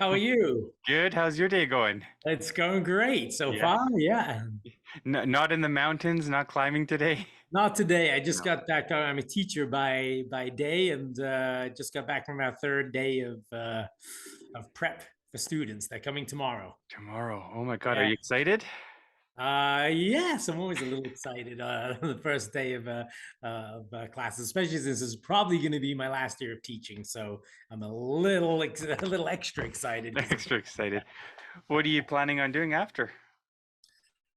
How are you? Good. How's your day going? It's going great so Yeah. far. Yeah. Not in the mountains, not climbing today? Not today. I just No. got back. I'm a teacher by day, and just got back from our third day of prep for students. They're coming tomorrow. Tomorrow. Oh my God. Are Yeah. you excited? Yes, I'm always a little excited the first day of classes, especially since this is probably going to be my last year of teaching. So I'm a little extra excited because Extra excited. What are you planning on doing after?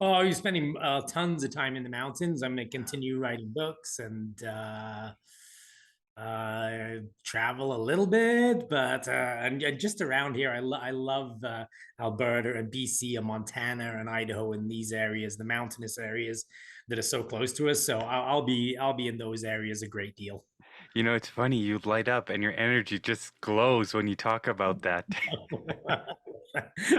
oh, you're spending tons of time in the mountains. I'm going to continue writing books and travel a little bit, but and just around here, I love Alberta and BC and Montana and Idaho and these areas, the mountainous areas that are so close to us. So I'll be in those areas a great deal. It's funny. You light up and your energy just glows when you talk about that.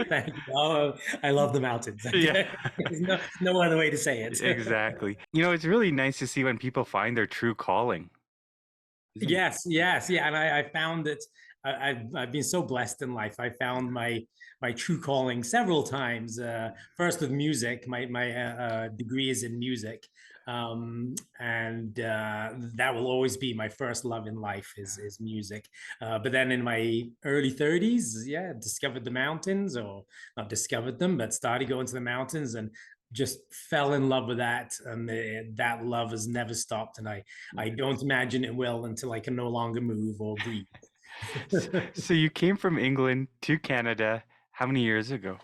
Thank you. Oh, I love the mountains. Yeah, There's no other way to say it. exactly. It's really nice to see when people find their true calling, isn't it? Yes, yeah, and I found that I've been so blessed in life. I found my true calling several times. First with music, my degree is in music, and that will always be my first love in life is music. But then in my early 30s, yeah, discovered the mountains, or not discovered them, but started going to the mountains and just fell in love with that, and that love has never stopped, and I don't imagine it will until I can no longer move or breathe. So you came from England to Canada how many years ago?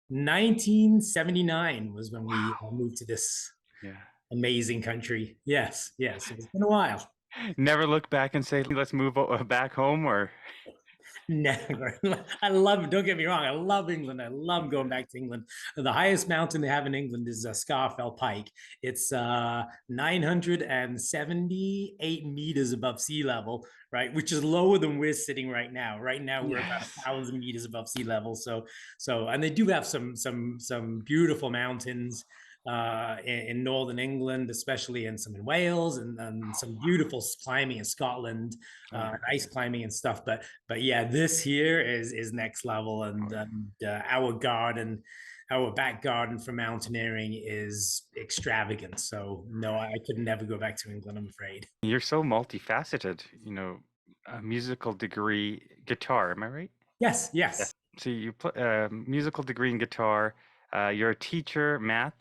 1979 was when we Wow. moved to this Yeah. amazing country. Yes, it's been a while. Never look back and say, let's move back home, or Never. I love it. Don't get me wrong. I love England. I love going back to England. The highest mountain they have in England is Scafell Pike. It's 978 meters above sea level, right? Which is lower than we're sitting right now. Right now we're about yes. 1,000 meters above sea level. So, and they do have some beautiful mountains in northern England, especially in some in Wales, and some beautiful climbing in Scotland, Oh, ice climbing and stuff. But yeah, this here is next level, and our garden, our back garden for mountaineering is extravagant. So no, I could never go back to England, I'm afraid. you're so multifaceted, a musical degree, guitar, am I right? Yes, Yes. yes. So you put a musical degree in guitar. You're a teacher, math,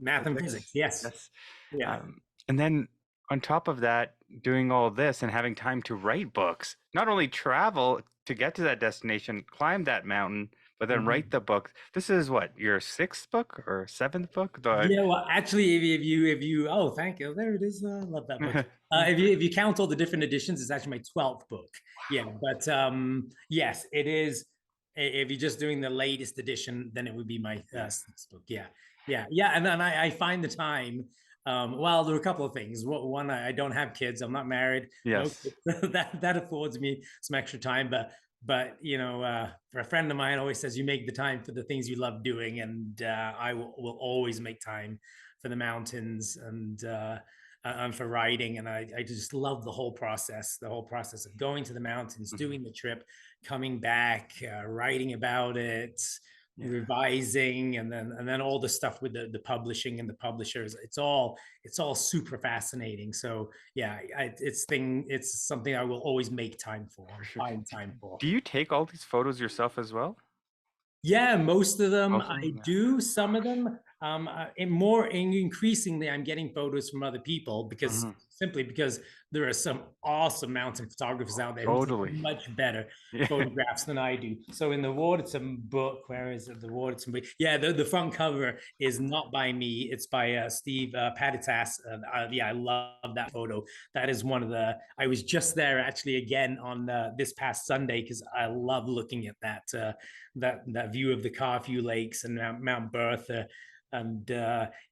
Math and physics. physics. Yes. Yes. Yeah. And then on top of that, doing all this and having time to write books, not only travel to get to that destination, climb that mountain, but then write Mhm. the book. This is what, your sixth book or seventh book? Yeah, well, actually, if you, oh, thank you. There it is. I love that book. If you count all the different editions, it's actually my 12th book. Yeah, but yes, it is. If you're just doing the latest edition, then it would be my Yeah. sixth book. Yeah, and then I find the time. Well, there are a couple of things. One, I don't have kids. I'm not married. No, Yes. that affords me some extra time. But for a friend of mine always says you make the time for the things you love doing, and I will always make time for the mountains and for riding, and I just love the whole process of going to the mountains, Mhm. doing the trip, coming back, writing about it, Yeah. revising, and then all the stuff with the publishing and the publishers. It's all super fascinating. So yeah, it's something I will always make time for For and sure. find time for. Do you take all these photos yourself as well? Yeah, most of them Most of I them? Yeah. do. Some of them, increasingly, I'm getting photos from other people Mhm. simply because there are some awesome mountain photographers out there who take Totally. much better Yeah. photographs than I do. So in the Waterton book, where is it? The Waterton book. Yeah, the front cover is not by me. It's by Steve Patitas. Yeah, I love that photo. That is one of the. I was just there actually again on this past Sunday because I love looking at that view of the Carthew Lakes and Mount Bertha. And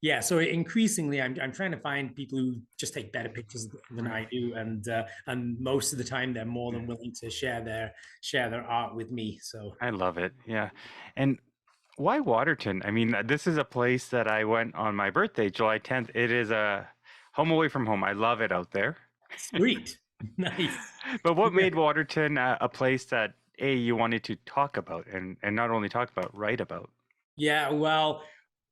yeah, so increasingly, I'm trying to find people who just take better pictures than I do, and most of the time they're more Yeah. than willing to share their art with me. So I love it. Yeah. And why Waterton? I mean, this is a place that I went on my birthday, July 10th. It is a home away from home. I love it out there. sweet, nice. But what Yeah. made Waterton a place that you wanted to talk about and not only talk about, write about? Yeah, well,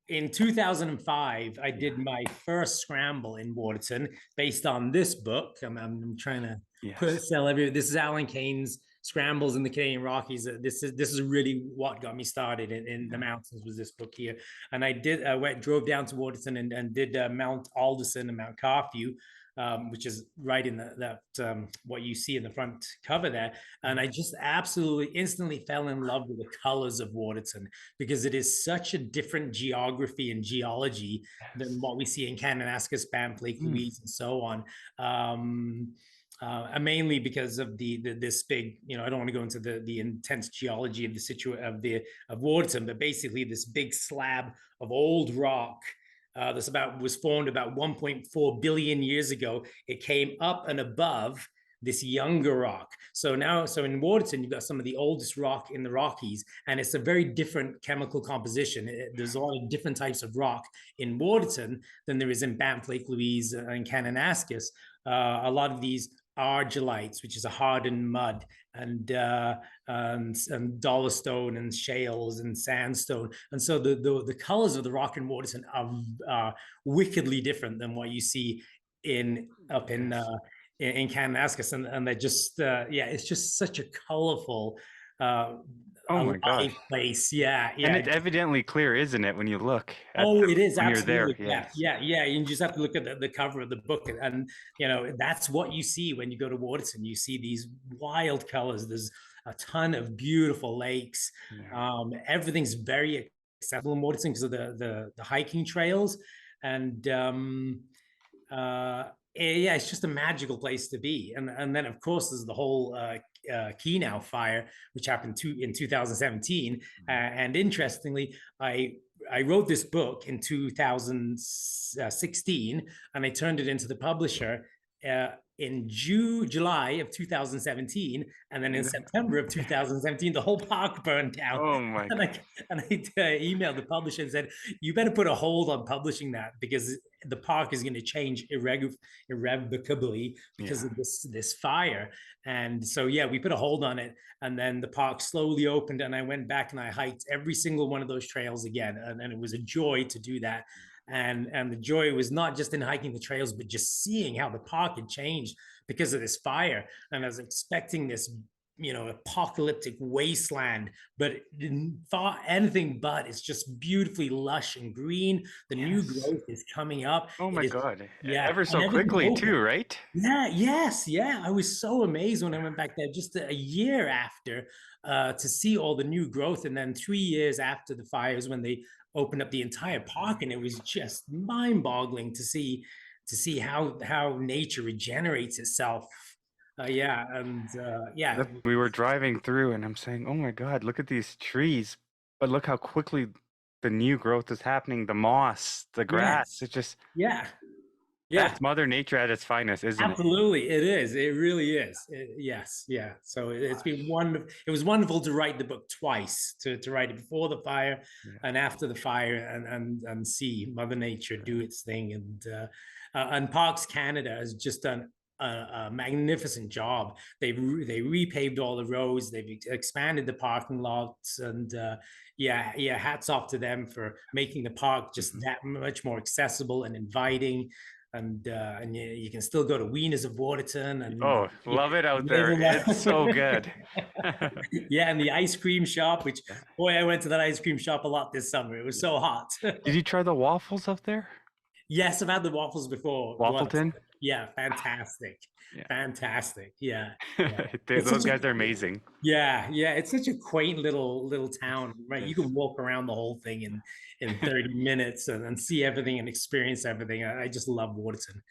in 2005, I Yeah. did my first scramble in Waterton based on this book. I'm trying to Yes. sell every. This is Alan Kane's Scrambles in the Canadian Rockies. This is really what got me started in the Yeah. mountains, was this book here. And I drove down to Waterton and did Mount Alderson and Mount Carthew, which is right in what you see in the front cover there. And I just absolutely instantly fell in love with the colors of Waterton, because it is such a different geography and geology than Yes. what we see in Kananaskis, Banff, Lake Mm. Louise, and so on. Mainly because of this big, I don't want to go into the intense geology of of Waterton, but basically this big slab of old rock was formed about 1.4 billion years ago. It came up and above this younger rock. So in Waterton, you've got some of the oldest rock in the Rockies, and it's a very different chemical composition. There's a lot of different types of rock in Waterton than there is in Banff, Lake Louise, and Kananaskis. A lot of these argillites, which is a hardened mud, and dolostone and shales and sandstone. And so the colors of the rock in Waterton are wickedly different than what you see up in Kananaskis, and they're just it's just such a colorful, Oh my God. alive place. Yeah, And yeah. it's evidently clear, isn't it, when you look at Oh, it is when you're there? absolutely. Yeah, Yes. yeah, yeah. You just have to look at the cover of the book, and that's what you see when you go to Waterton. You see these wild colors. There's a ton of beautiful lakes. Yeah. Everything's very accessible in Waterton because of the hiking trails, and yeah, it's just a magical place to be. And then of course there's the whole Kenow fire, which happened in 2017. And interestingly, I wrote this book in 2016, and I turned it into the publisher in July of 2017, and then in September of 2017, the whole park burned down. Oh my And God. I emailed the publisher and said, "You better put a hold on publishing that, because the park is going to change irrevocably because Yeah. of this fire." And so yeah, we put a hold on it, and then the park slowly opened, and I went back and I hiked every single one of those trails again, and it was a joy to do that. And the joy was not just in hiking the trails, but just seeing how the park had changed because of this fire. And I was expecting this, apocalyptic wasteland, but anything but. It's just beautifully lush and green. The new Yes. growth is coming up. Oh It my is, God. yeah, Ever and so everything's quickly open. too, right? Yeah, yes, yeah. I was so amazed when I went back there just a year after, to see all the new growth. And then 3 years after the fires, when they opened up the entire park, and it was just mind-boggling to see how nature regenerates itself. Yeah, and yeah, We were driving through and I'm saying, oh my God, look at these trees. But look how quickly the new growth is happening. The moss, the grass. yes, It just, yeah, yeah. that's Mother Nature at its finest, isn't it? Absolutely, it is. It really is. Yes, yeah. So it's been Gosh. wonderful. It was wonderful to write the book twice, to write it before the fire Yeah. and after the fire, and see Mother Nature do Right. its thing. And Parks Canada has just done a magnificent job. They repaved all the roads. They've expanded the parking lots, and yeah, yeah. Hats off to them for making the park just that much more accessible and inviting. And you can still go to Wieners of Waterton, and Oh, love it out live there. in It's so good. yeah, and the ice cream shop, which, Yeah. boy, I went to that ice cream shop a lot this summer. It was so hot. Did you try the waffles up there? Yes, I've had the waffles before once. Waffleton? Yeah, fantastic, Yeah. fantastic. Yeah, yeah. It's Those such a guys are amazing. yeah, yeah. It's such a quaint little town, right? You Yes. can walk around the whole thing in 30 minutes, and see everything and experience everything. I just love Waterton.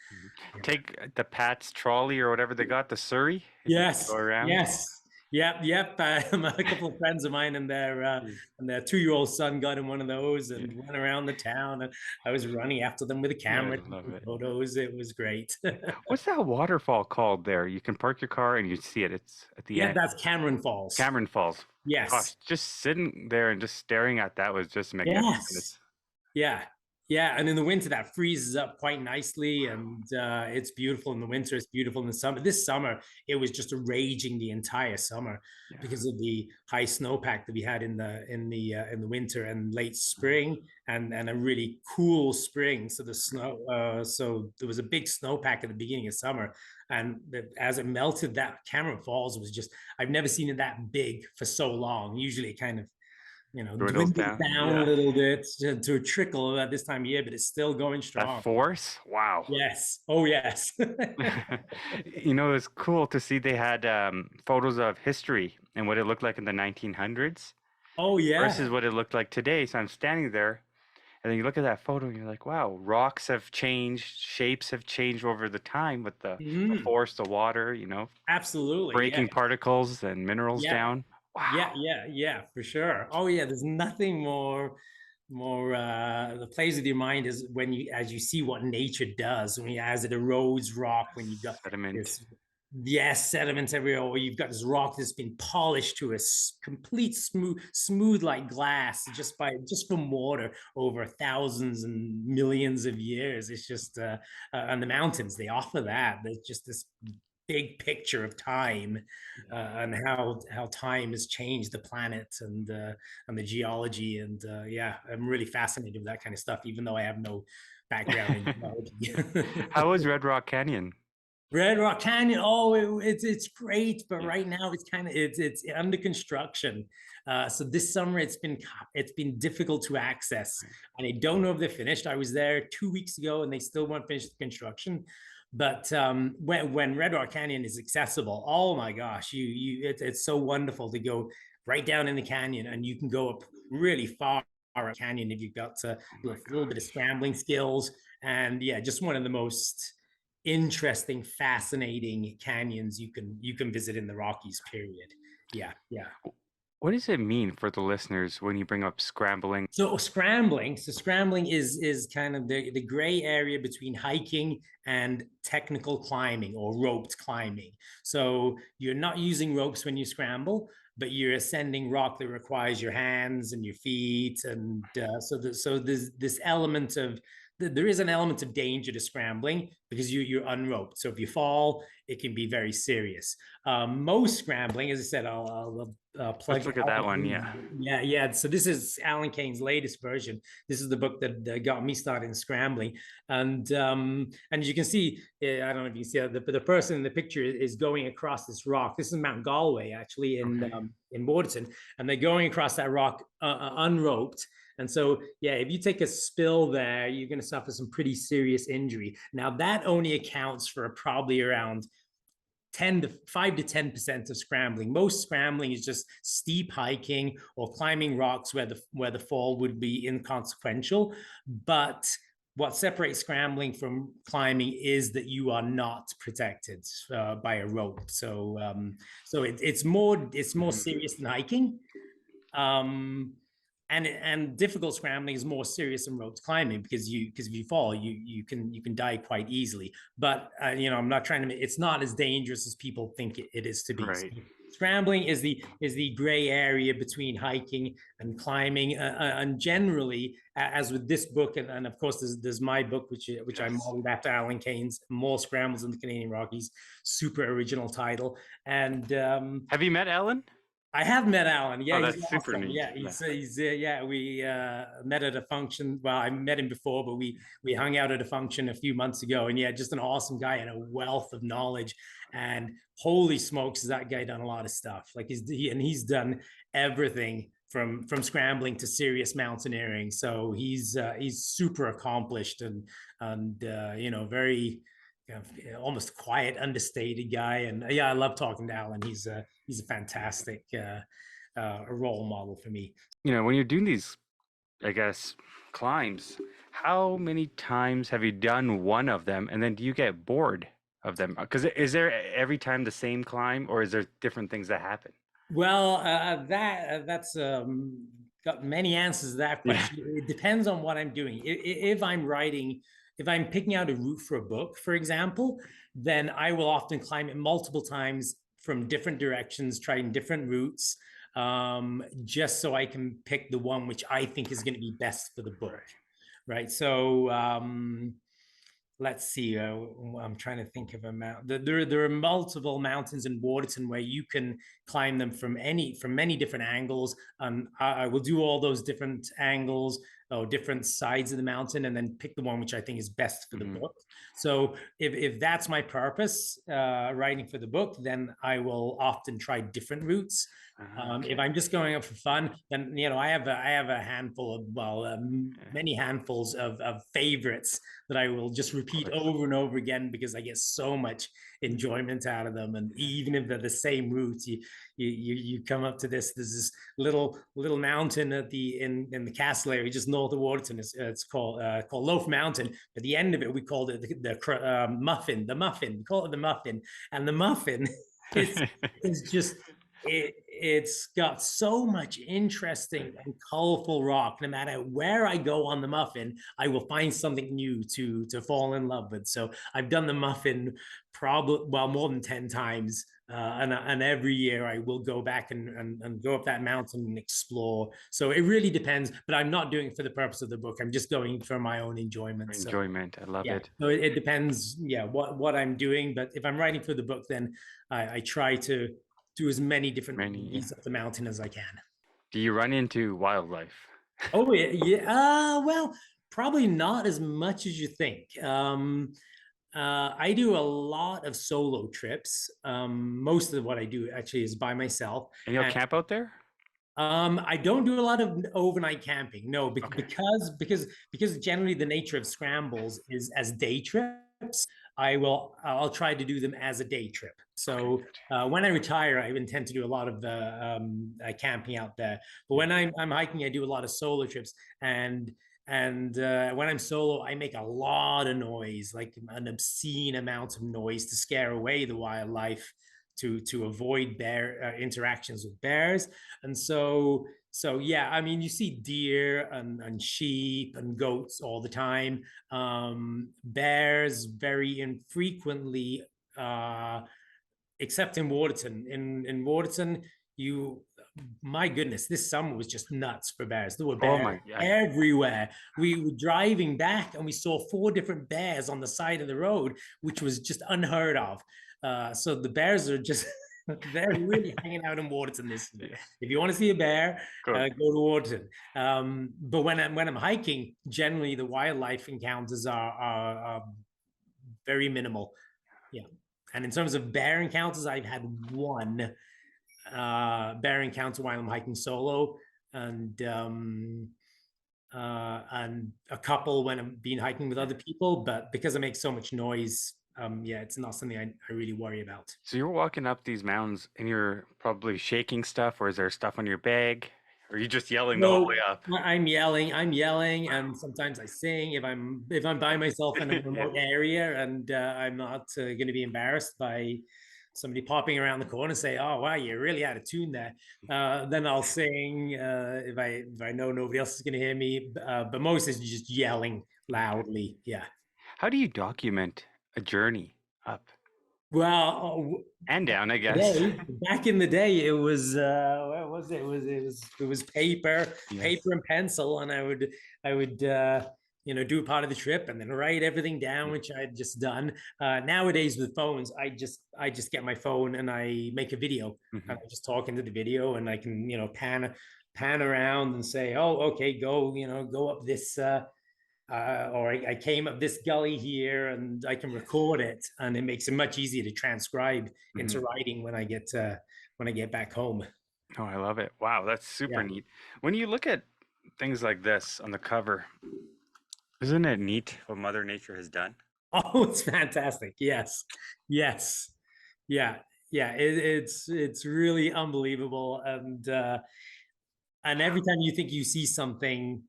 Yeah. Take the Pat's trolley or whatever they got, the Surrey, and you Yes, go around. yes. Yep, yep. A couple of friends of mine and their 2-year-old son got in one of those and Yeah. went around the town. And I was running after them with a I camera, love taking it. photos. It was great. What's that waterfall called there? You can park your car and you see it. It's at the Yeah, end. that's Cameron Falls. Cameron Falls. Gosh, Yes. just sitting there and just staring at that was just magnificent. Yes. Yeah. Yeah, and in the winter that freezes up quite nicely, and it's beautiful in the winter. It's beautiful in the summer. This summer it was just raging the entire summer Yeah. because of the high snowpack that we had in the winter and late spring, and a really cool spring. So the snow, so there was a big snowpack at the beginning of summer, and as it melted, that Cameron Falls was just, I've never seen it that big for so long. Usually, it kind of Dwindles dwindles down. down a Yeah. little bit to a trickle at this time of year, but it's still going That strong. force. Wow. Yes. Oh, yes. It's cool to see they had photos of history and what it looked like in the 1900s Oh, versus yeah. what it looked like today. So I'm standing there, and then you look at that photo and you're like, wow, rocks have changed, shapes have changed over the time with the Mhm. force, the water, Absolutely. Yeah. breaking particles and minerals Yeah. down. Yeah. Wow. Yeah. Yeah. For sure. Oh, yeah. There's nothing more that plays with your mind is when you as you see what nature does when as it erodes rock, when you've got Sediment. this, yes, sediments everywhere, or you've got this rock that's been polished to a complete smooth like glass just from water over thousands and millions of years. It's just on the mountains they offer that. There's just this big picture of time, and how time has changed the planet and the geology. And yeah, I'm really fascinated with that kind of stuff, even though I have no background in geology. How was Red Rock Canyon? Red Rock Canyon. Oh, it's great, but right now it's under construction. So this summer it's been difficult to access, and I don't know if they're finished. I was there 2 weeks ago, and they still weren't finished the construction. But when Red Rock Canyon is accessible, oh my gosh, it's so wonderful to go right down in the canyon, and you can go up really far canyon if you've got a Oh my little bit of gosh. scrambling skills. And yeah, just one of the most interesting, fascinating canyons you can visit in the Rockies. Period. Yeah, yeah. What does it mean for the listeners when you bring up scrambling? So scrambling is kind of the gray area between hiking and technical climbing or roped climbing. So you're not using ropes when you scramble, but you're ascending rock that requires your hands and your feet, and so there's this element of there is an element of danger to scrambling because you're unroped. So if you fall, it can be very serious. Most scrambling, as I said, I'll plug Let's look at that one. Alan. Yeah. Yeah, yeah. So this is Alan Kane's latest version. This is the book that got me started in scrambling, and as you can see, I don't know if you can see it, but the person in the picture is going across this rock. This is Mount Galway, actually, Okay. in Waterton, and they're going across that rock unroped. And so, yeah, if you take a spill there, you're going to suffer some pretty serious injury. Now, that only accounts for probably around 5 to 10% of scrambling. Most scrambling is just steep hiking or climbing rocks where the fall would be inconsequential. But what separates scrambling from climbing is that you are not protected by a rope. So it's more Mhm. serious than hiking. Um, and difficult scrambling is more serious than ropes climbing because if you fall, you can die quite easily. But I'm not trying to make it's not as dangerous as people think it is to be. Right. So scrambling is the gray area between hiking and climbing, and generally, as with this book, and of course there's my book, which I Yes. modeled after Alan Kane's, More Scrambles in the Canadian Rockies, super original title. And Have you met Ellen? I have met Alan. Yeah, Oh, he's that's super awesome. neat. Yeah, Yeah. he's yeah. We met at a function. Well, I met him before, but we hung out at a function a few months ago. And yeah, just an awesome guy and a wealth of knowledge. And holy smokes, has that guy done a lot of stuff? Like he's done everything from scrambling to serious mountaineering. So he's super accomplished and very almost quiet, understated guy. And yeah, I love talking to Alan. He's a fantastic role model for me. When you're doing these, I guess, climbs, how many times have you done one of them, and then do you get bored of them? Because is there every time the same climb, or is there different things that happen? Well, that's got many answers to that Yeah. question. It depends on what I'm doing. If I'm writing, if I'm picking out a route for a book, for example, then I will often climb it multiple times from different directions, trying different routes, just so I can pick the one which I think is going to be best for the book. Right. right? So let's see. I'm trying to think of a mountain. There are multiple mountains in Waterton where you can climb them from many different angles. I will do all those different angles or different sides of the mountain, and then pick the one which I think is best for the Hmm. book. So if that's my purpose, writing for the book, then I will often try different routes. If Okay. I'm just going up for fun, then I have a handful of Yeah, many handfuls of favorites that I will just of repeat course. over and over again because I get so much enjoyment out of them. And Yeah. even if they're the same route, you come up to this. There's this little mountain at the in the castle area just north of Waterton. It's called Loaf Mountain. But the end of it, we called it the muffin. The muffin. We call it the muffin. And the muffin is just it's got so much interesting and colorful rock. No matter where I go on the muffin, I will find something new to fall in love with. So I've done the muffin probably more than 10 times. And every year I will go back and go up that mountain and explore. So it really depends, but I'm not doing it for the purpose of the book. I'm just going for my own enjoyment. So Enjoyment. I love yeah, it. so it depends, yeah, what I'm doing. But if I'm writing for the book, then I try to do as many different Many. Yeah. ways up the mountain as I can. Do you run into wildlife? Oh yeah, yeah. Well, probably not as much as you think. I do a lot of solo trips. Most of what I do actually is by myself, And you'll and camp out there? I don't do a lot of overnight camping. No, Okay. because generally the nature of scrambles is as day trips. I'll try to do them as a day trip. Okay. So Good. when I retire, I intend to do a lot of camping out there. But Yeah. when I'm hiking, I do a lot of solo trips, and when I'm solo, I make a lot of noise, like an obscene amount of noise to scare away the wildlife, to avoid bear interactions with bears. And so yeah, I mean, you see deer and sheep and goats all the time. Bears very infrequently, except in Waterton. In Waterton, you my goodness, this summer was just nuts for bears. There were Oh bears my. Yeah. everywhere. We were driving back and we saw 4 different bears on the side of the road, which was just unheard of. So the bears are just they're really hanging out in Waterton this year. Yeah. If you want to see a bear, Good. go to Waterton. But when I'm hiking, generally the wildlife encounters are very minimal. Yeah. And in terms of bear encounters, I've had one bear encounter while I'm hiking solo, and a couple when I'm being hiking with other people. But because I make so much noise, yeah, it's not something I really worry about. So you're walking up these mountains and you're probably shaking stuff, or is there stuff on your bag? Or are you just yelling the whole way No, up? I'm yelling, and sometimes I sing if I'm by myself in a Yeah. remote area, and I'm not going to be embarrassed by somebody popping around the corner and say, "Oh, wow, you're really out of tune there." Then I'll sing if I know nobody else is going to hear me. But most is just yelling Okay. loudly. Yeah. How do you document a journey up Well, and down, I guess? today, back in the day, it was what was it? It was paper, Yes. paper and pencil, and I would do a part of the trip and then write everything down, Yeah. which I had just done. Nowadays with phones, I just get my phone and I make a video, and Hmm. I just talk into the video, and I can pan around and say, oh, okay, go up this. Or I came up this gully here, and I can record it, and it makes it much easier to transcribe Hmm. into writing when I get back home. Oh, I love it. Wow, that's super Yeah. neat. When you look at things like this on the cover, isn't it neat what Mother Nature has done? Oh, it's fantastic. Yes. Yes. Yeah. Yeah. It's really unbelievable, and every time you think you see something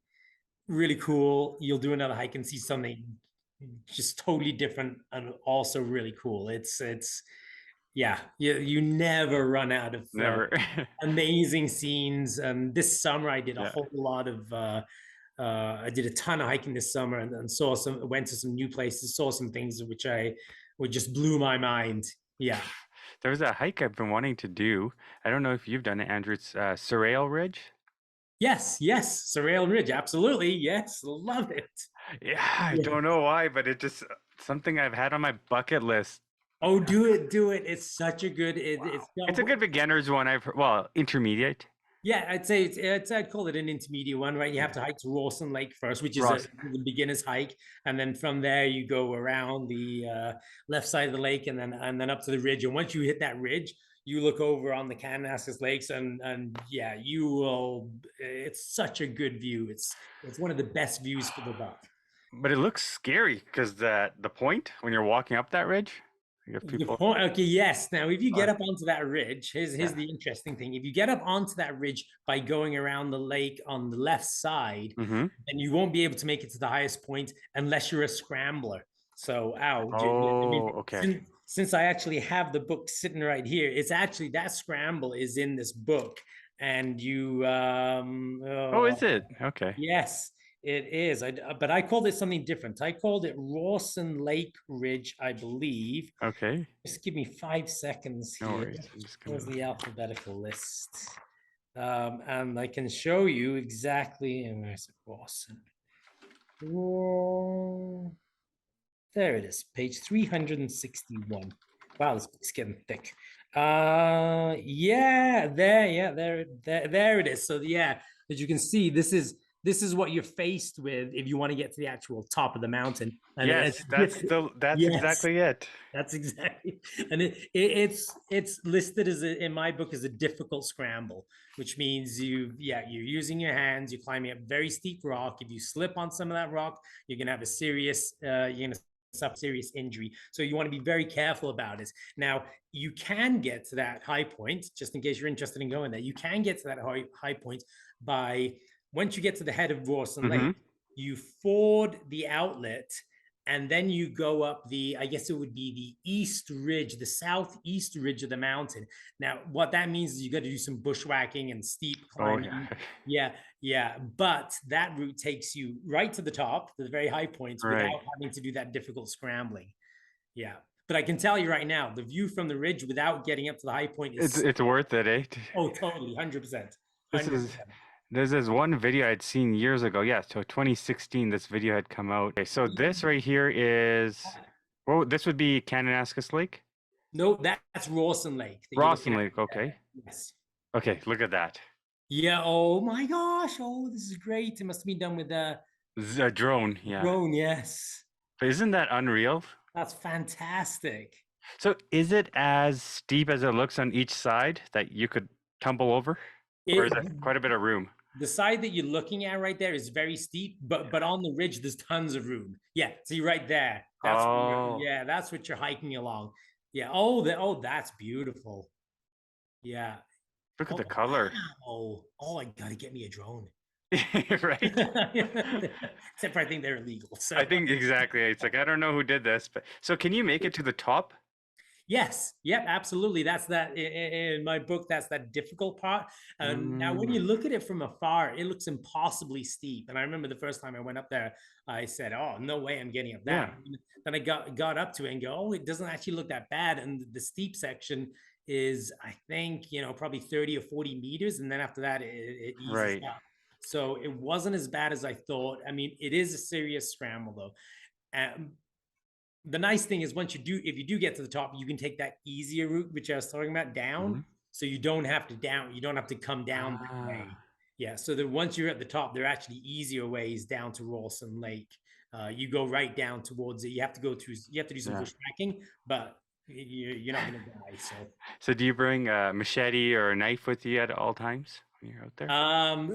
really cool, you'll do another hike and see something just totally different and also really cool. It's yeah, you never run out of Never. amazing scenes. And this summer I did a Yeah. whole lot of I did a ton of hiking this summer, and went to some new places, saw some things which I would just blew my mind. Yeah. There was a hike I've been wanting to do. I don't know if you've done it, Andrew. It's Surreal Ridge. Yes, yes, Surreal Ridge, absolutely. Yes, love it. Yeah, I Yeah. don't know why, but it just something I've had on my bucket list. Oh, do it, do it. It's such a good. Wow. It's It's a good beginner's one. I've heard, well, intermediate. yeah. I'd say I'd call it an intermediate one, right? You have Yeah. to hike to Rawson Lake first, which is Ross. the beginner's hike, and then from there you go around the left side of the lake, and then up to the ridge. And once you hit that ridge, you look over on the Kananaskis Lakes, and yeah, you will. It's such a good view. It's one of the best views for the buck. But it looks scary because the point when you're walking up that ridge, you have The people. point, okay, yes. Now, if you get Uh, up onto that ridge, here's yeah. the interesting thing. If you get up onto that ridge by going around the lake on the left side, Mm-hmm. then you won't be able to make it to the highest point unless you're a scrambler. So, ow, I mean, Oh, okay. since I actually have the book sitting right here, it's actually that scramble is in this book, and you, Oh, is it? Okay. yes, it is. But I called it something different. I called it Rawson Lake Ridge, I believe. Okay. Just give me 5 seconds No here. worries. I'm just gonna. Where's the alphabetical list? And I can show you exactly. And where's it, Rawson? Oh, there it is, page 361. Wow, this book's getting thick. Yeah, there it is. So yeah, as you can see, this is what you're faced with if you want to get to the actual top of the mountain. And Yes, that's yes, exactly it. that's exactly, and it's listed as in my book as a difficult scramble, which means you're using your hands, you're climbing up very steep rock. If you slip on some of that rock, you're gonna have a serious you're gonna suffer serious injury. So you want to be very careful about it. Now you can get to that high point, just in case you're interested in going there. You can get to that high point by once you get to the head of Rawson Mm-hmm. Lake, you ford the outlet and then you go up I guess it would be the east ridge, the southeast ridge of the mountain. Now what that means is you got to do some bushwhacking and steep Oh yeah. climbing. Yeah, but that route takes you right to the top, to the very high points, without Right. having to do that difficult scrambling. Yeah, but I can tell you right now, the view from the ridge without getting up to the high point It's is it's worth it, eh? oh totally 100%. This is 100%. There's this one video I'd seen years ago. Yeah, so 2016, this video had come out. Okay, so this right here is, well, this would be Kananaskis Lake? No, that's Rawson Lake that you're looking Rawson at. Lake, okay. Yes. Okay, look at that. Yeah. Oh my gosh. Oh, this is great. It must have been done with This is a drone, yeah. drone. Yes. But isn't that unreal? That's fantastic. So is it as steep as it looks on each side that you could tumble over? Or is It it quite a bit of room? the side that you're looking at right there is very steep, but on the ridge there's tons of room. Yeah. See right there. Oh, That's what you're hiking along. Yeah. That's beautiful. Yeah. look at Oh the color. wow. Oh, I gotta get me a drone. Right? Except for I think they're illegal. So I think exactly. It's like I don't know who did this, but so can you make it to the top? yes, yep, absolutely. That's that in my book. That's that difficult part. And now, when you Mm, look at it from afar, it looks impossibly steep. And I remember the first time I went up there, I said, "Oh, no way, I'm getting up yeah. that." Then I got up to it and go, "Oh, it doesn't actually look that bad." And the steep section is, I think, probably 30 or 40 meters, and then after that, it eases Right. up. So it wasn't as bad as I thought. I mean, it is a serious scramble though. Um, the nice thing is if you do get to the top, you can take that easier route, which I was talking about, down. Mhm. So you don't have to come down that way. Ah, Yeah. So that once you're at the top, there are actually easier ways down to Rawson Lake. You go right down towards it. You have to do some yeah. bushwhacking, but you're not going to die. So So do you bring a machete or a knife with you at all times when you're out there?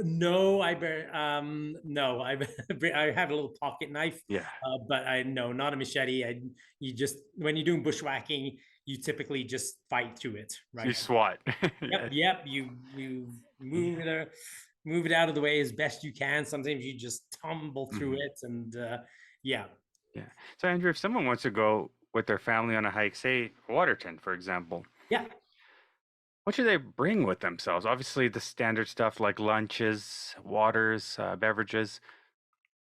no, no, I have a little pocket knife, Yeah. but no, not a machete. You just when you're doing bushwhacking, you typically just fight through it, You right? swat. Yep, Yes. yep. You Yeah. move it out of the way as best you can. Sometimes you just tumble through Mhm. it, and yeah, Yeah. So Andrew, if someone wants to go with their family on a hike, say Waterton, for example, yeah. what should they bring with themselves? Obviously, the standard stuff like lunches, waters, beverages.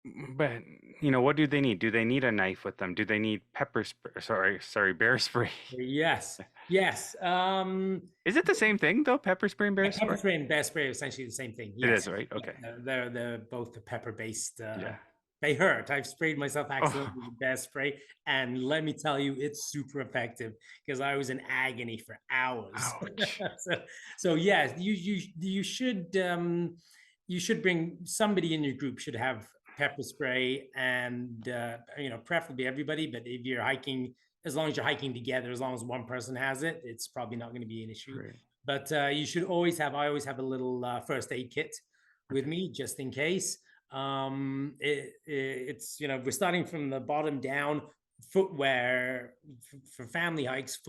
But what do they need? Do they need a knife with them? Do they need pepper spray? Sorry, bear spray. Yes, yes. Is it the same thing though? Pepper spray and bear Pepper spray? spray and bear spray are essentially the same thing. It Yes, is, right? yeah, Okay. they're both the pepper based. Yeah. They hurt. I've sprayed myself Oh, accidentally with bear spray, and let me tell you, it's super effective because I was in agony for hours. ouch. So yes, you should bring somebody in your group should have pepper spray, and preferably everybody. But if you're hiking, as long as you're hiking together, as long as one person has it, it's probably not going to be an issue. Great. But you should always have, I always have a little first aid kit with Okay. me just in case. It's, we're starting from the bottom down. Footwear for family hikes,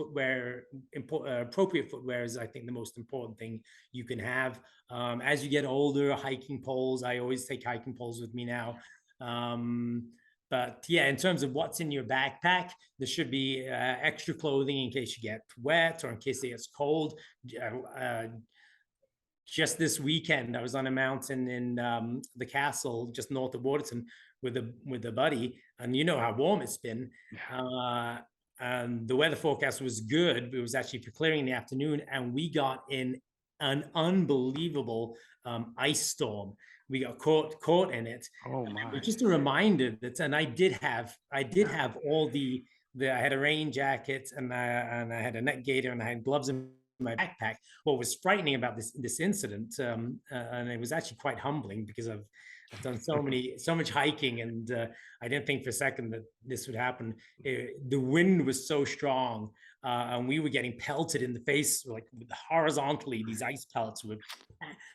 appropriate footwear is, I think, the most important thing you can have. As you get older, hiking poles, I always take hiking poles with me now. But yeah, in terms of what's in your backpack, there should be extra clothing in case you get wet or in case it gets cold. Just this weekend, I was on a mountain in the castle just north of Waterton with a buddy, and you know how warm it's been. Yeah. And the weather forecast was good. It was actually for clearing in the afternoon, and we got in an unbelievable ice storm. We got caught in it. Oh And it my. was just a reminder that, and I did have all I had a rain jacket, and I had a neck gaiter, and I had gloves in my backpack. What was frightening about this incident, and it was actually quite humbling because I've done so much hiking, and I didn't think for a second that this would happen. The wind was so strong, and we were getting pelted in the face, like horizontally. These ice pellets were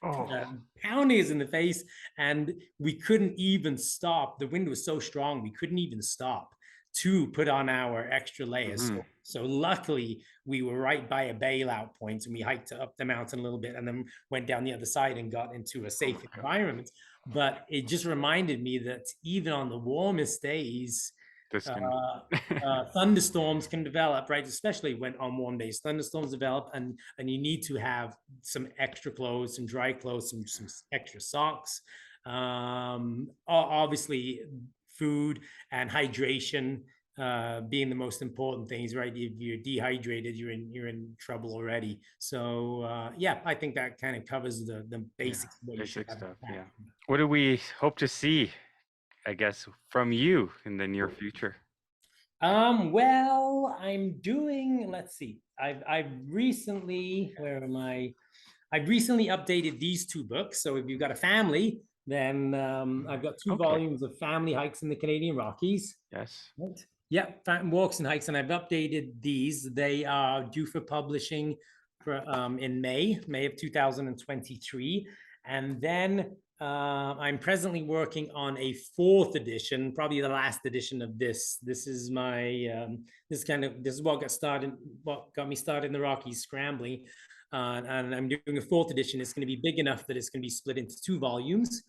Oh. pounding us in the face, and we couldn't even stop. The wind was so strong, we couldn't even stop to put on our extra layers. Mhm. So luckily, we were right by a bailout point, and we hiked up the mountain a little bit, and then went down the other side and got into a Oh safe my God. environment. But it just reminded me that even on the warmest days, This can. uh, thunderstorms can develop, right? Especially when on warm days, thunderstorms develop, and you need to have some extra clothes, some dry clothes, some extra socks. Obviously, food and hydration being the most important things, right? If you're dehydrated, you're in trouble already. So yeah, I think that kind of covers the Yeah, basics of what you should basic have in stuff. the pack. Yeah. What do we hope to see, I guess, from you in the near future? Well, I'm doing, let's see. I've recently, where am I? I've recently updated these two books. So if you've got a family, then I've got two Okay. volumes of family hikes in the Canadian Rockies. Yes. Right. Yeah, walks and hikes, and I've updated these. They are due for publishing in May of 2023, and then I'm presently working on a fourth edition, probably the last edition of this. This is my this is what got me started in the Rockies scrambling, and I'm doing a fourth edition. It's going to be big enough that it's going to be split into two volumes.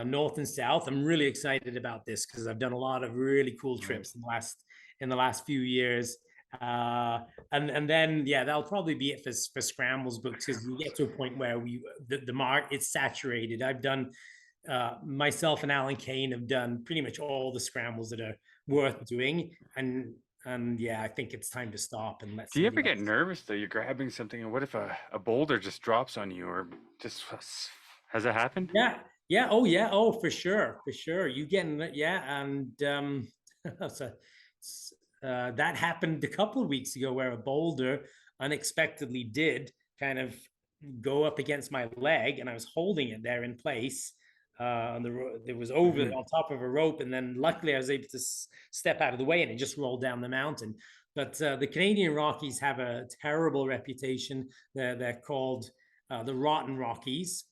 North and south. I'm really excited about this because I've done a lot of really cool Right. trips in the last few years. And then yeah, that'll probably be it for Scrambles books, because we get to a point where the mark it's saturated. I've done myself and Alan Kane have done pretty much all the Scrambles that are worth doing, and yeah, I think it's time to stop and let Do you somebody ever get else. nervous though? You're grabbing something, and what if a boulder just drops on you, or just has it happened? Yeah, yeah, oh yeah, oh for sure. You getting it, yeah, and so that happened a couple of weeks ago where a boulder unexpectedly did kind of go up against my leg, and I was holding it there in place. On it was over Hmm. on top of a rope, and then luckily I was able to step out of the way, and it just rolled down the mountain. But the Canadian Rockies have a terrible reputation. They're called the Rotten Rockies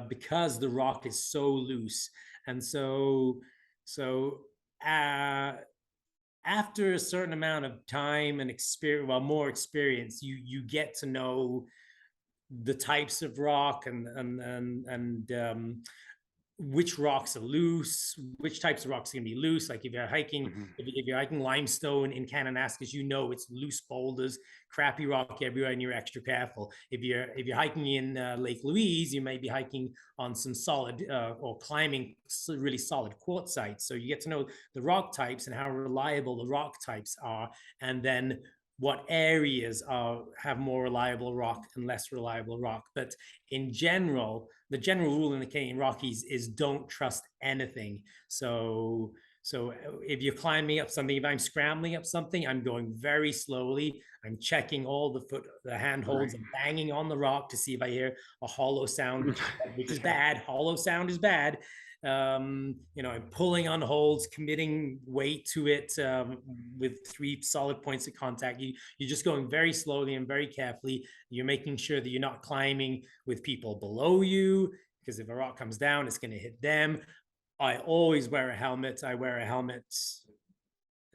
because the rock is so loose, and so uh, after a certain amount of time and experience, well, more experience, you get to know the types of rock and which rocks are loose, which types of rocks are going to be loose. Like if you're hiking, Mhm. if you're hiking limestone in Kananaskis, you know it's loose boulders, crappy rock everywhere, and you're extra careful. If you're hiking in Lake Louise, you may be hiking on some solid or climbing really solid quartzite. So you get to know the rock types and how reliable the rock types are, and then what areas have more reliable rock and less reliable rock. But in general, the general rule in the Canadian Rockies is don't trust anything. So if you're climbing up something, if I'm scrambling up something, I'm going very slowly. I'm checking all the handholds, Right. and banging on the rock to see if I hear a hollow sound, which is Yeah. bad. Hollow sound is bad. I'm pulling on holds, committing weight to it with 3 solid points of contact. You're just going very slowly and very carefully. You're making sure that you're not climbing with people below you, because if a rock comes down, it's going to hit them. I always wear a helmet. I wear a helmet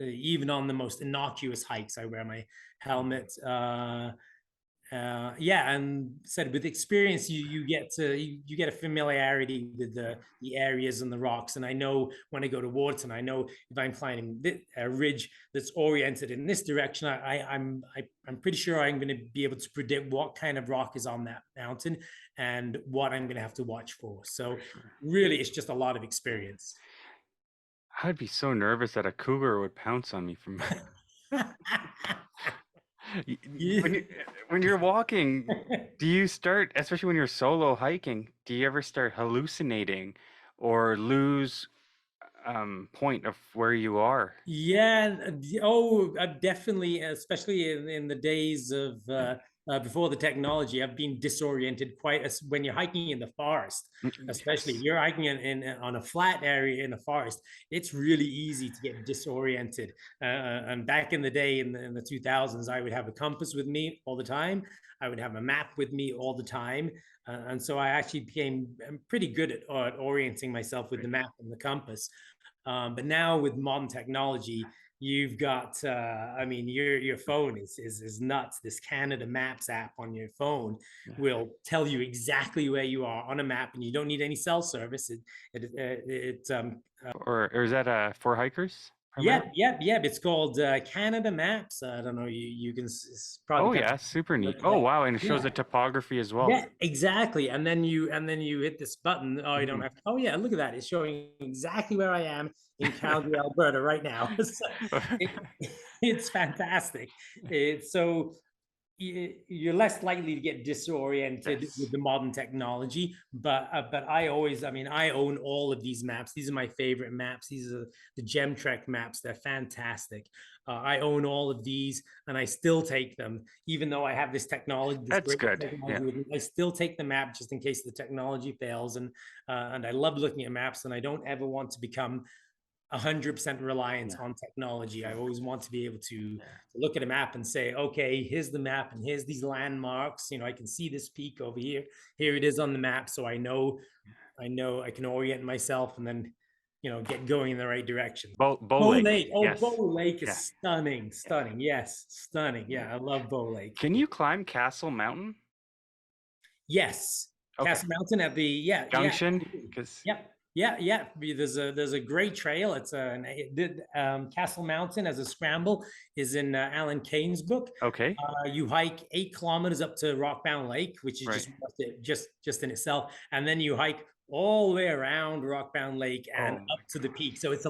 even on the most innocuous hikes. I wear my helmet. Yeah, and said with experience, you get a familiarity with the areas and the rocks. And I know when I go to Waterton, I know if I'm climbing a ridge that's oriented in this direction, I'm pretty sure I'm going to be able to predict what kind of rock is on that mountain and what I'm going to have to watch for. So Sure. really, it's just a lot of experience. I'd be so nervous that a cougar would pounce on me from when you when you're walking, do you start, especially when you're solo hiking, do you ever start hallucinating or lose point of where you are? Yeah. Oh, definitely, especially in the days of before the technology, I've been disoriented quite as when you're hiking in the forest, especially if Yes. you're hiking on a flat area in a forest. It's really easy to get disoriented. And back in the day, in the 2000s, I would have a compass with me all the time. I would have a map with me all the time. And so I actually became pretty good at orienting myself with the Right. map and the compass. But now with modern technology, you've got, I mean, your phone is nuts. This Canada Maps app on your phone Yeah. will tell you exactly where you are on a map, and you don't need any cell service. Or is that for hikers Yep, primarily? yep, yep. It's called Canada Maps. I don't know. You can probably Oh kind yeah, super of look neat. at Oh that. wow, and it shows Yeah. the topography as well. Yeah, exactly. And then you hit this button. Oh, you don't Mhm. have to. Oh, yeah, look at that. It's showing exactly where I am in Calgary, Alberta right now. So it, it's fantastic. It's so you're less likely to get disoriented with Yes. the modern technology. But I always, I mean, I own all of these maps. These are my favorite maps. These are the Gem Trek maps. They're fantastic. I own all of these, and I still take them, even though I have this technology, this That's great good. Yeah. technology with me. I still take the map just in case the technology fails. And I love looking at maps, and I don't ever want to become 100% reliant Yeah. on technology. I always want to be able to Yeah. look at a map and say, okay, here's the map and here's these landmarks. I can see this peak over here. Here it is on the map. So I know I can orient myself and then, get going in the right direction. Bow Bow Lake. Lake. Oh, Yes. Bow Lake is Yeah. stunning. Yeah. Stunning. Yes. Stunning. Yeah. Yeah. I love Bow Lake. Can you climb Castle Mountain? Yes, Okay. Castle Mountain at the yeah, yeah, Junction? absolutely. Because Yep, yeah, yeah. There's a great trail. It's Castle Mountain as a scramble is in Alan Kane's book. okay. You hike 8 kilometers up to Rockbound Lake, which is Right. just in itself, and then you hike all the way around Rockbound Lake and Oh up my to the peak. gosh. So it's a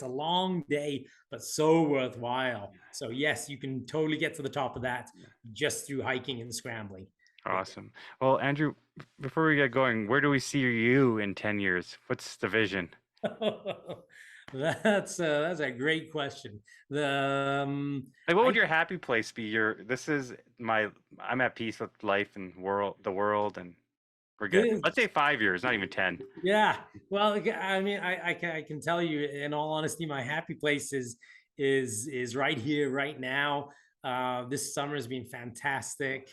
long day, but so worthwhile. So yes, you can totally get to the top of that Yeah. just through hiking and scrambling. But Awesome. Well, Andrew, before we get going, where do we see you in 10 years? What's the vision? that's a great question. Like, what I would your happy place be? I'm at peace with life and the world, and we're good. the, Let's say 5 years, not even 10. yeah. Well, I mean, I can tell you in all honesty, my happy place is right here, right now. This summer has been fantastic.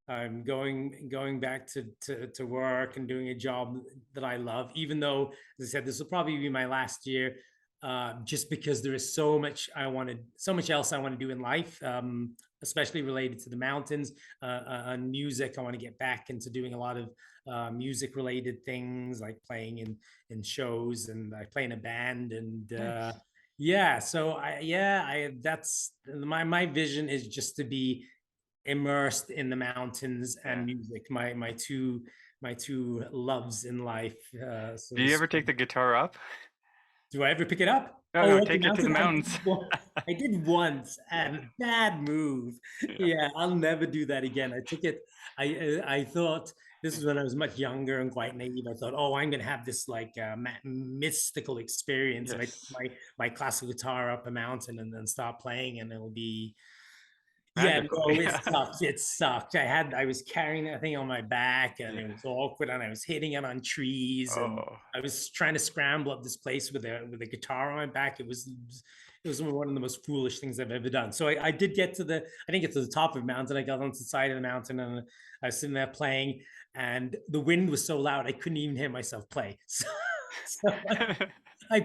I'm going back to work and doing a job that I love, even though, as I said, this will probably be my last year. just because there is so much so much else I want to do in life, especially related to the mountains, and music. I want to get back into doing a lot of music related things, like playing in shows, and I play in a band, and Nice. yeah. So that's my vision, is just to be immersed in the mountains Yeah. and music. My two loves in life, so Do to you ever speak. take the guitar up? Do I ever pick it up? No, no, Oh, up the take it to the mountain? mountains. I did once, Yeah. and bad move. Yeah. Yeah, I'll never do that again. I took it. I thought, this is when I was much younger and quite naive. I thought, oh, I'm gonna have this like mystical experience, and I took Yes. my classical guitar up a mountain and then start playing, and it'll be. Yeah, Magical. no, it Yeah. sucked. It sucked. I was carrying that thing on my back, and Yeah. it was awkward, and I was hitting it on trees, and Oh. I was trying to scramble up this place with a guitar on my back. It was one of the most foolish things I've ever done. So I did get to I didn't get to the top of the mountain. I got onto the side of the mountain, and I was sitting there playing, and the wind was so loud I couldn't even hear myself play. So I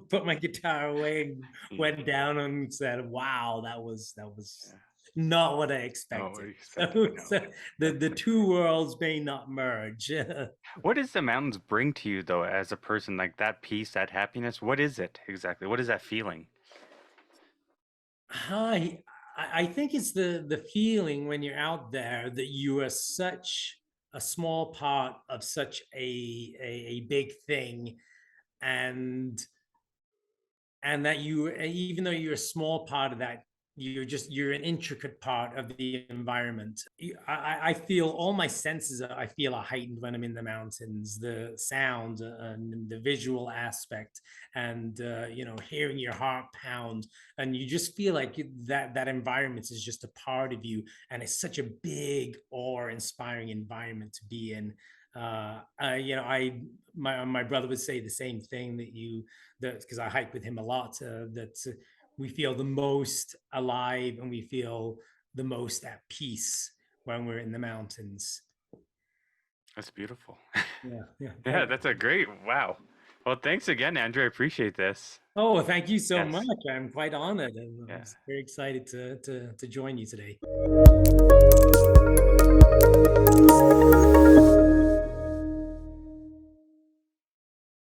put my guitar away and Yeah. went down and said, "Wow, that was Yeah. not what I Not what expected." you expected. No. So the Definitely. two worlds may not merge. What does the mountains bring to you though, as a person? Like that peace, that happiness? What is it exactly? What is that feeling? Hi, I think it's the feeling when you're out there that you are such a small part of such a big thing, and that you, even though you're a small part of that, you're an intricate part of the environment. I feel all my senses I feel are heightened when I'm in the mountains, the sound, and the visual aspect, and hearing your heart pound, and you just feel like that environment is just a part of you, and it's such a big, awe-inspiring environment to be in. I my brother would say the same thing, that because I hike with him a lot, that we feel the most alive and we feel the most at peace when we're in the mountains. That's beautiful. Yeah, yeah. Yeah, that's a great wow. Well, thanks again, Andrew. I appreciate this. Oh, thank you so Yes. much. I'm quite honored, and I'm Yeah. very excited to join you today.